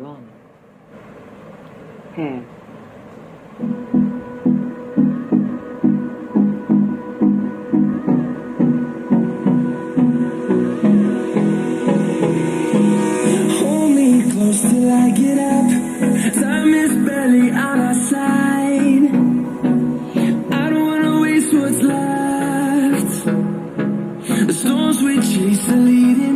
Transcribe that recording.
Wrong. Hair. Hold me close till I get up. Time is barely on our side. I don't wanna waste what's left. The storms we chase are leading